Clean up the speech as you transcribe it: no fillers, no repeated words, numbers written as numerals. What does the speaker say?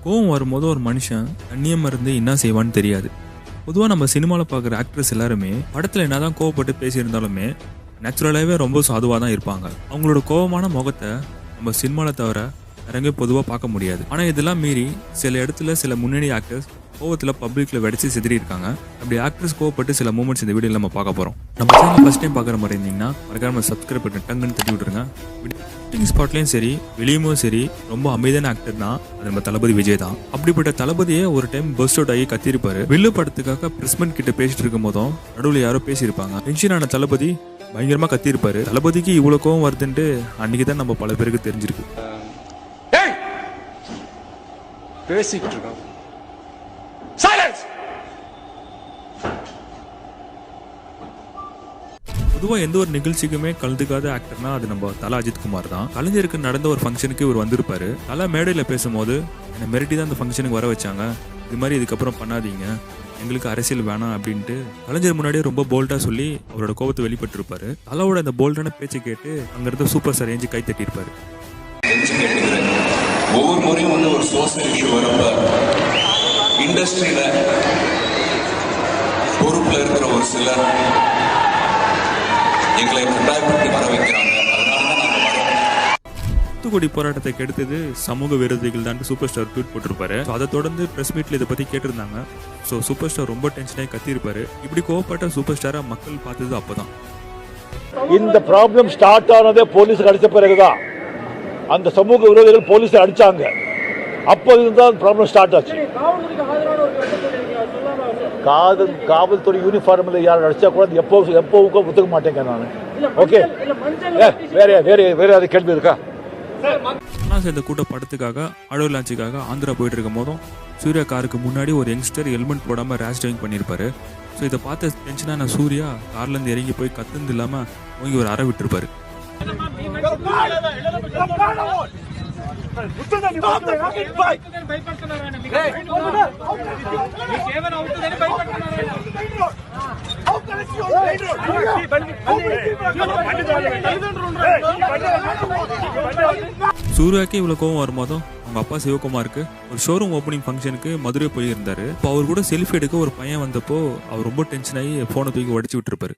கோவம் வரும்போது ஒரு மனுஷன் கண்ணியமாக இருந்து என்ன செய்வான்னு தெரியாது. பொதுவாக நம்ம சினிமாவில் பார்க்குற ஆக்ட்ரஸ் எல்லாருமே படத்தில் என்னதான் கோவப்பட்டு பேசியிருந்தாலுமே நேச்சுரலாகவே ரொம்ப சாதுவாக தான் இருப்பாங்க. அவங்களோட கோவமான முகத்தை நம்ம சினிமாவில் தவிர இறங்க பொதுவாக பார்க்க முடியாது. ஆனால் இதெல்லாம் மீறி சில இடத்துல சில முன்னணி ஆக்டர்ஸ் கோவத்தில் பப்ளிக்கில் வெடிச்சு சிதறி இருக்காங்க. அப்படி ஆக்ட்ரஸ் கோவப்பட்டு சில மூமெண்ட்ஸ் இந்த வீடியோவில் நம்ம பார்க்க போகிறோம். நம்ம சேனல் ஃபர்ஸ்ட் டைம் பார்க்குற மாதிரி இருந்தீங்கன்னா மறக்காம சப்ஸ்கிரைப் பண்ணி டங்குன்னு தட்டி விட்டுருங்க. ஷூட்டிங் ஸ்பாட்லேயும் சரி வெளியுமும் சரி ரொம்ப அமைதியான ஆக்டர் தான் அது நம்ம தளபதி விஜய் தான். அப்படிப்பட்ட தளபதியே ஒரு டைம் பர்ஸ்ட் அவுட் ஆகி கத்திருப்பாரு. வில்லு படத்துக்காக பிரஸ்மெண்ட் கிட்ட பேசிட்டு இருக்கும் போதும் நடுவில் யாரோ பேசியிருப்பாங்க. டென்ஷனான தளபதி பயங்கரமா கத்திருப்பாரு. தளபதிக்கு இவ்வளவு கோவம் வருதுன்ட்டு அன்னைக்கு தான் நம்ம பல பேருக்கு தெரிஞ்சிருக்கு. பேசிட்டு இருக்கோம். சைலன்ஸ். பொதுவாக எந்த ஒரு நிகழ்ச்சிக்குமே கலந்துக்காத ஆக்டர்னா அது நம்ம தல அஜித் குமார் தான். கலைஞருக்கு நடந்த ஒரு ஃபங்க்ஷனுக்கு இவர் வந்திருப்பாரு. தலை மேடையில் பேசும்போது என்னை மிரட்டி தான் அந்த ஃபங்க்ஷனுக்கு வர வச்சாங்க, இது மாதிரி இதுக்கப்புறம் பண்ணாதீங்க, எங்களுக்கு அரசியல் வேணாம் அப்படின்ட்டு கலைஞர் முன்னாடியே ரொம்ப போல்டா சொல்லி அவரோட கோபத்தை வெளிப்பட்டு இருப்பாரு. தலையோட அந்த போல்டான பேச்சை கேட்டு அங்கிருந்த சூப்பர் ஸ்டார் ஏஞ்சி கை தட்டி இருப்பாரு. ஒவ்வொரு முறையும் ஒரு சோசியல் இஷ்யூ வரப்ப இண்டஸ்ட்ரியில பொறுப்புல இருக்கிற ஒரு சிலர் எங்களை கட்டாயப்படுத்தி வர வைக்கிறாங்க. அதனாலதான் நாங்க வரோம். தூத்துக்குடி போராட்டத்தை கெடுத்தது சமூக விரோதிகள் தான் சூப்பர் ஸ்டார் ட்வீட் போட்டிருப்பாரு. அதை தொடர்ந்து பிரஸ் மீட்ல இதை பத்தி கேட்டிருந்தாங்க. ஸோ சூப்பர் ஸ்டார் ரொம்ப டென்ஷனாகி கத்திருப்பாரு. இப்படி கோவப்பட்ட சூப்பர் ஸ்டாரை மக்கள் பார்த்தது அப்பதான். இந்த ப்ராப்ளம் ஸ்டார்ட் ஆனதே போலீஸ் அடிச்ச பிறகுதான். அந்த சமூக விரோதிகள் போலீஸை அடிச்சாங்க. அப்போதுதான் ப்ராப்ளம் ஸ்டார்ட் ஆச்சு. காவல்துறை யூனிஃபார்ம்ல யாரும் அடிச்சா கூட எப்போவுக்கும் ஒத்துக்க மாட்டேங்க நான். ஓகே, வேற அது கேள்வி இருக்கா? இந்த கூட்ட படத்துக்காக ஆடியோ லான்ச்சுக்காக ஆந்திரா போயிட்டு இருக்கும் போதும் சூர்யா காருக்கு முன்னாடி ஒரு யங்ஸ்டர் ஹெல்மெட் போடாம ரேஷ் டிரைவிங் பண்ணியிருப்பாரு. ஸோ இதை பார்த்த டென்ஷனான சூர்யா கார்ல இருந்து இறங்கி போய் கத்துந்து இல்லாம ஓங்கி ஒரு அறை விட்டுருப்பாரு. சூர்யாக்கு இவ்வளவு கோவம் வரும்போதும் அவங்க அப்பா சிவகுமாருக்கு ஒரு ஷோரூம் ஓப்பனிங் ஃபங்க்ஷனுக்கு மதுரை போயிருந்தாரு. இப்போ அவர் கூட செல்ஃபி எடுக்க ஒரு பையன் வந்தப்போ அவர் ரொம்ப டென்ஷன் ஆகி போனை தூக்கி உடைச்சு விட்டுருப்பாரு.